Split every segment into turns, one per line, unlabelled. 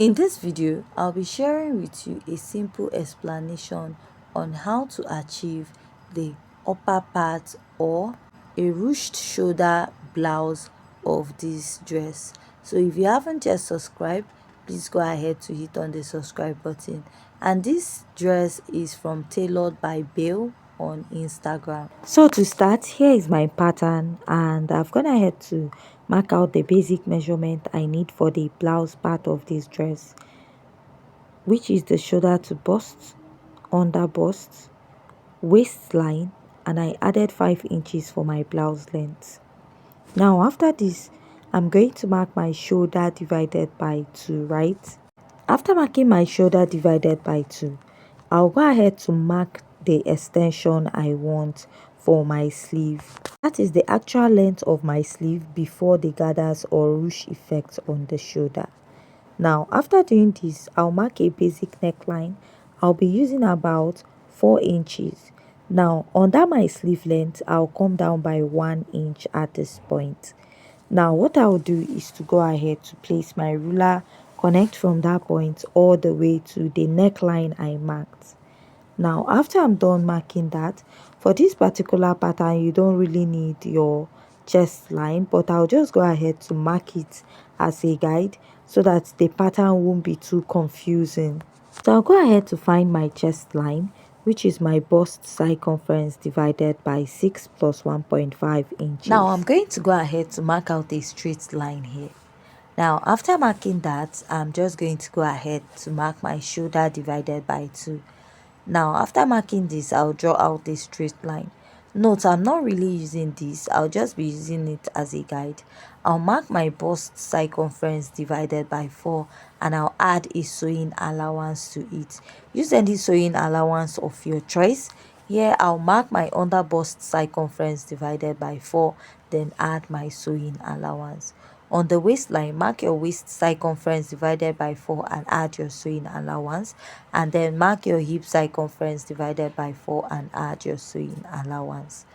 In this video, I'll be sharing with you a simple explanation on how to achieve the upper part or a ruched shoulder blouse of this dress. So if you haven't yet subscribed, please go ahead to hit on the subscribe button. And this dress is from Tailored by Bale on Instagram. So to start, here is my pattern, and I've gone ahead to mark out the basic measurement I need for the blouse part of this dress, which is the shoulder to bust, under bust, waistline, and I added 5 inches for my blouse length. Now after this, I'm going to mark my shoulder divided by 2, right? After marking my shoulder divided by 2, I'll go ahead to mark the extension I want for my sleeve. That is the actual length of my sleeve before the gathers or ruche effect on the shoulder. Now after doing this, I'll mark a basic neckline. I'll be using about 4 inches. Now under my sleeve length, I'll come down by 1 inch at this point. Now what I'll do is to go ahead to place my ruler, connect from that point all the way to the neckline I marked. Now after I'm done marking that, for this particular pattern you don't really need your chest line, but I'll just go ahead to mark it as a guide so that the pattern won't be too confusing. So I'll go ahead to find my chest line, which is my bust circumference divided by 6 plus 1.5 inches. Now I'm going to go ahead to mark out a straight line here. Now after marking that, I'm just going to go ahead to mark my shoulder divided by 2. Now after marking this, I'll draw out a straight line. Note, I'm not really using this, I'll just be using it as a guide. I'll mark my bust circumference divided by 4 and I'll add a sewing allowance to it. Use any sewing allowance of your choice. Here I'll mark my under bust circumference divided by 4, then add my sewing allowance. On the waistline, mark your waist circumference divided by 4 and add your sewing allowance, and then mark your hip circumference divided by 4 and add your sewing allowance.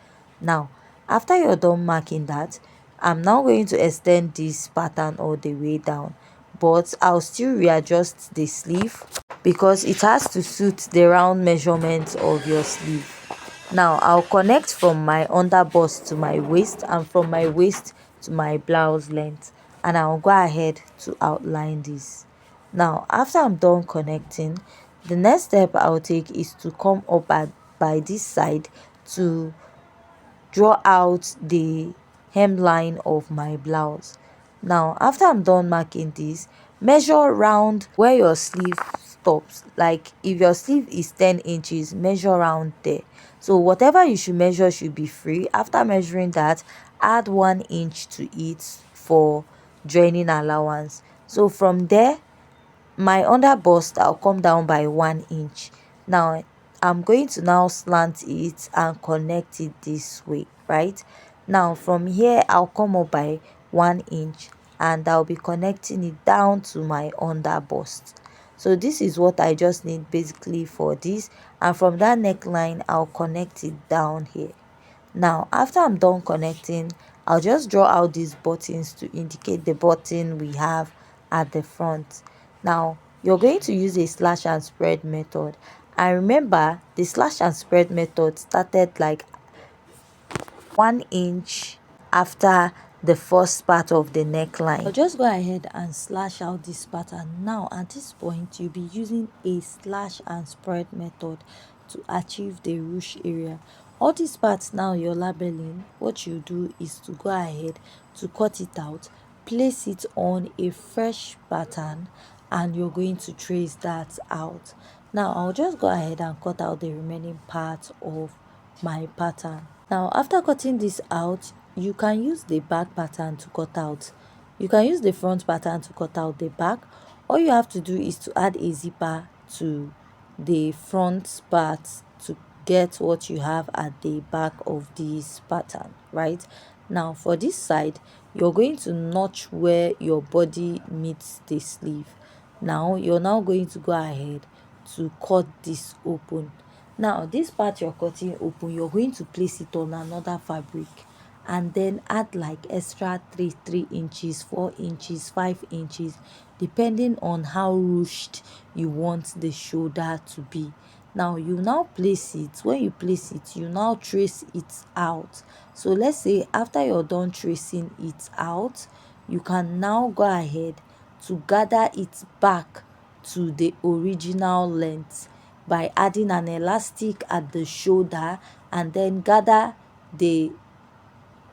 Now after you're done marking that, I'm now going to extend this pattern all the way down, but I'll still readjust the sleeve because it has to suit the round measurement of your sleeve. Now I'll connect from my under bust to my waist and from my waist to my blouse length, and I'll go ahead to outline this. Now after I'm done connecting, the next step I'll take is to come up by this side to draw out the hemline of my blouse. Now after I'm done marking this, measure round where your sleeve stops. Like if your sleeve is 10 inches, measure around there. So whatever you should measure should be free. After measuring that, add 1 inch to it for joining allowance. So from there, my under bust, I'll come down by 1 inch. Now I'm going to now slant it and connect it this way, right? Now from here I'll come up by 1 inch and I'll be connecting it down to my under bust. So this is what I just need basically for this, and from that neckline I'll connect it down here. Now after I'm done connecting, I'll just draw out these buttons to indicate the button we have at the front. Now you're going to use a slash and spread method, and remember the slash and spread method started like 1 inch after the first part of the neckline. I'll just go ahead and slash out this pattern. Now at this point you'll be using a slash and spread method to achieve the ruche area. All these parts now you're labeling, what you do is to go ahead to cut it out, place it on a fresh pattern, and you're going to trace that out. Now I'll just go ahead and cut out the remaining part of my pattern. Now after cutting this out, you can use the back pattern to cut out. You can use the front pattern to cut out the back. All you have to do is to add a zipper to the front part to get what you have at the back of this pattern, right? Now for this side, you're going to notch where your body meets the sleeve. Now you're now going to go ahead to cut this open. Now this part you're cutting open, you're going to place it on another fabric and then add like extra 3 inches, 4 inches, 5 inches. depending on how ruched you want the shoulder to be. Now you now place it. When you place it, you now trace it out. So let's say after you're done tracing it out, you can now go ahead to gather it back to the original length by adding an elastic at the shoulder, and then gather the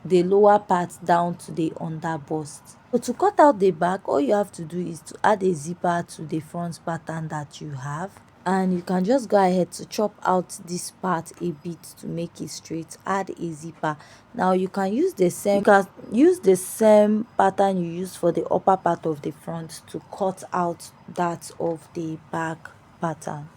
lower part down to the underbust. So to cut out the back, all you have to do is to add a zipper to the front pattern that you have, and you can just go ahead to chop out this part a bit to make it straight. Add a zipper. Now you can use the same pattern you use for the upper part of the front to cut out that of the back pattern.